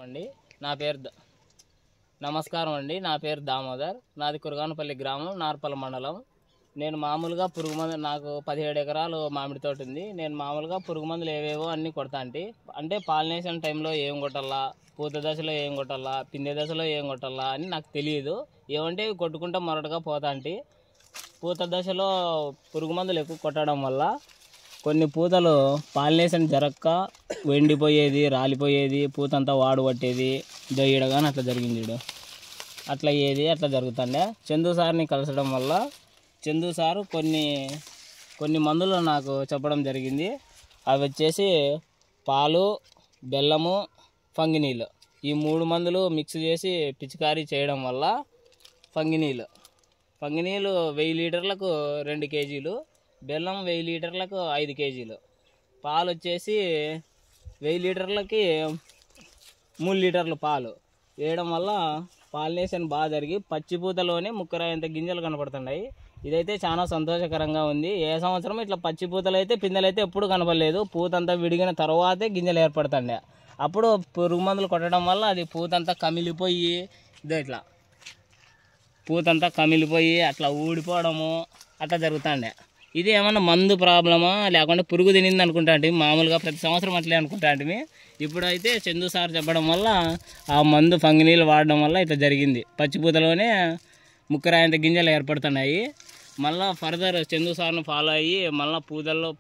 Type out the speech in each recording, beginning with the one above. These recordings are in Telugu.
అండి నా పేరు నమస్కారం అండి నా పేరు దామోదర్. నాది కురగానపల్లి గ్రామం, నార్పల్ మండలం. నేను మామూలుగా పురుగు మందు, నాకు 17 ఎకరాలు మామిడి తోట ఉంది. నేను మామూలుగా పురుగు మందులు ఏవేవో అన్నీ కొడతా అంటే పాలినేషన్ టైంలో ఏం కొట్టాలా, పూత దశలో ఏం కొట్టాలా, పిందె దశలో ఏం కొట్టాలా అని నాకు తెలియదు. ఏమంటే కొట్టుకుంటా మొరటగా పోతా. పూత దశలో పురుగు మందులు ఎక్కువ కొట్టడం వల్ల కొన్ని పూతలు పాలినేషన్ జరగక ఎండిపోయేది, రాలిపోయేది, పూతంతా వాడు పట్టేది, దొయ్యడగాని అట్లా జరిగింది. చూడు అట్లా అట్లా జరుగుతుండే. చందు సార్ని కలసడం వల్ల చందు సారు కొన్ని మందులు నాకు చెప్పడం జరిగింది. అవి వచ్చేసి పాలు, బెల్లము, ఫంగినీలు, ఈ 3 మందులు మిక్స్ చేసి పిచికారీ చేయడం వల్ల ఫంగినీలు 1000 లీటర్లకు 2 కేజీలు, బెల్లం 1000 లీటర్లకు 5 కేజీలు, పాలు వచ్చేసి 1000 లీటర్లకి 3 లీటర్లు పాలు వేయడం వల్ల పాలినేషన్ బాగా జరిగి పచ్చిపూతలోనే ముక్కరాయంత గింజలు కనపడుతున్నాయి. ఇదైతే చాలా సంతోషకరంగా ఉంది. ఏ సంవత్సరం ఇట్లా పచ్చిపూతలు అయితే పిందెలైతే ఎప్పుడు కనపడలేదు. పూతంతా విడిగిన తర్వాతే గింజలు ఏర్పడుతుండే. అప్పుడు పురుగు మందులు కొట్టడం వల్ల అది పూతంతా కమిలిపోయి ఇట్లా పూతంతా కమిలిపోయి అట్లా ఊడిపోవడము అట్లా జరుగుతుండే. ఇది ఏమన్నా మందు ప్రాబ్లమా లేకుంటే పురుగు తినింది అనుకుంటా. మామూలుగా ప్రతి సంవత్సరం అట్లే అనుకుంటా. ఇప్పుడైతే చందు సార్ చెప్పడం వల్ల ఆ మందు ఫంగినీలు వాడడం వల్ల ఇట్లా జరిగింది. పచ్చిపూతలోనే ముక్కరాయంత గింజలు ఏర్పడుతున్నాయి. మళ్ళీ ఫర్దర్ చందు సార్ను ఫాలో అయ్యి మళ్ళీ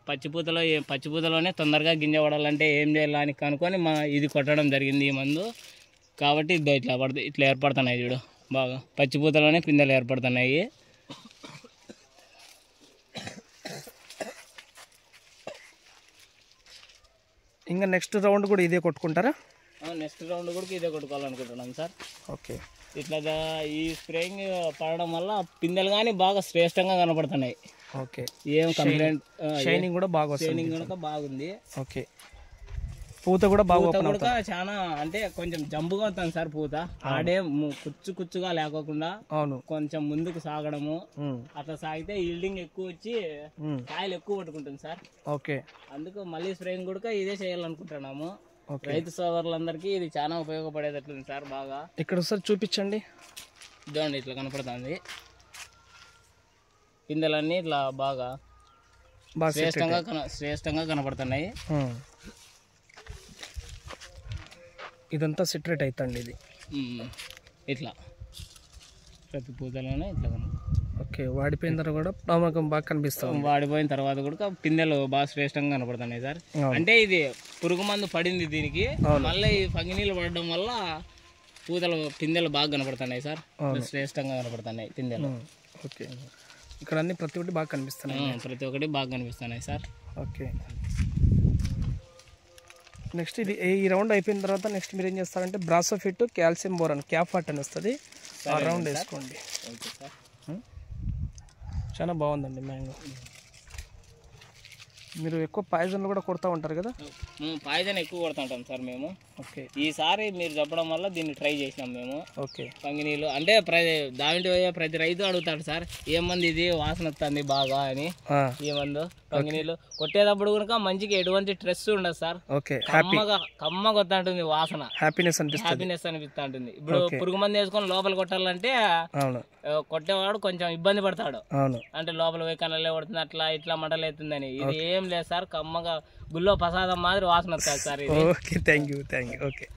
పచ్చిపూతలోనే తొందరగా గింజ పడాలంటే ఏం చేయాలని కనుక్కొని ఇది కొట్టడం జరిగింది ఈ మందు. కాబట్టి ఇట్లా ఏర్పడుతున్నాయి. చూడు బాగా పచ్చిపూతలోనే పిందెలు ఏర్పడుతున్నాయి. ఇంకా నెక్స్ట్ రౌండ్ కూడా ఇదే కొట్టుకుంటారా? నెక్స్ట్ రౌండ్ కూడా ఇదే కొట్టుకోవాలనుకుంటున్నాం సార్. ఓకే. ఇట్లా ఈ స్ప్రేయింగ్ పడడం వల్ల పిందెలు కానీ బాగా శ్రేష్టంగా కనపడుతున్నాయి. ఓకే. ఏం కంప్లైంట్, షైనింగ్ కూడా బాగా వస్తుంది. షైనింగ్ కూడా బాగుంది. ఓకే. పూత కూడా బాగా చాలా అంటే కొంచెం జంపుగా వస్తుంది సార్. పూత ఆడే కుచ్చుగా లేకోకుండా అవును కొంచెం ముందుకు సాగడము, అట్లా సాగితే ఈల్డింగ్ ఎక్కువ వచ్చి కాయలు ఎక్కువ పట్టుకుంటుంది సార్. ఓకే. అందుకు మళ్ళీ స్ప్రేయింగ్ కూడా ఇదే చేయాలనుకుంటున్నాము. రైతు సోదరులందరికీ ఇది చాలా ఉపయోగపడేటట్లుంది సార్. బాగా ఇక్కడ ఒకసారి చూపించండి. ఇదండి ఇట్లా కనపడుతుంది. పిందెలన్నీ ఇట్లా బాగా శ్రేష్టంగా కనపడుతున్నాయి. ఇదంతా సిట్రేట్ అవుతుంది. ఇది ఇట్లా ప్రతి పూతలోనే ఇట్లా. ఓకే. వాడిపోయిన తర్వాత కూడా ప్రాముఖ్యం బాగా కనిపిస్తాం. వాడిపోయిన తర్వాత కూడా పిందెలు బాగా శ్రేష్టంగా కనపడుతున్నాయి సార్. అంటే ఇది పురుగు మందు పడింది దీనికి, మళ్ళీ ఈ ఫంగినీలు పడడం వల్ల పిందెలు బాగా కనపడుతున్నాయి సార్. శ్రేష్టంగా కనపడుతున్నాయి పిందెలు. ఓకే. ఇక్కడ అన్ని ప్రతి ఒక్కటి బాగా కనిపిస్తున్నాయి. ప్రతి ఒక్కటి బాగా కనిపిస్తున్నాయి సార్. ఓకే. నెక్స్ట్ ఇది ఈ రౌండ్ అయిపోయిన తర్వాత నెక్స్ట్ మీరు ఏం చేస్తారంటే బ్రాసోఫిట్, కాల్షియం బోరాన్, క్యాఫాట్ అని వస్తుంది. ఆ రౌండ్ వేసుకోండి. చాలా బాగుందండి మ్యాంగో. మీరు ఎక్కువ పాయిజన్లు కూడా కొడతా ఉంటారు కదా? పాయిజన్ ఎక్కువ కొడతా ఉంటాం సార్ మేము. ఓకే. ఈసారి మీరు చెప్పడం వల్ల దీన్ని ట్రై చేసినాం మేము. ఓకే. ఫంగినీలు అంటే దాంట్లో ప్రతి రైతు అడుగుతాడు సార్, ఏ మంది ఇది వాసన వస్తుంది బాగా అని. ఏ మందు ఫంగినీలు కొట్టేటప్పుడు కనుక మంచిగా ఎటువంటి స్ట్రెస్ ఉండదు సార్. ఓకే. కమ్మగా వస్తా ఉంటుంది వాసన, హ్యాపీనెస్ అనిపిస్తా ఉంటుంది. ఇప్పుడు పురుగు మంది వేసుకొని లోపల కొట్టాలంటే కొట్టేవాడు కొంచెం ఇబ్బంది పడతాడు. అంటే లోపల పోయి కళ్ళలే పడుతుంది, అట్లా ఇట్లా మంటలేతుందని. ఇది ఏం లేదు సార్, కమ్మగా గుల్లో ప్రసాదం మాదిరి వాసన వస్తుంది sir. Okay. Thank you. Okay.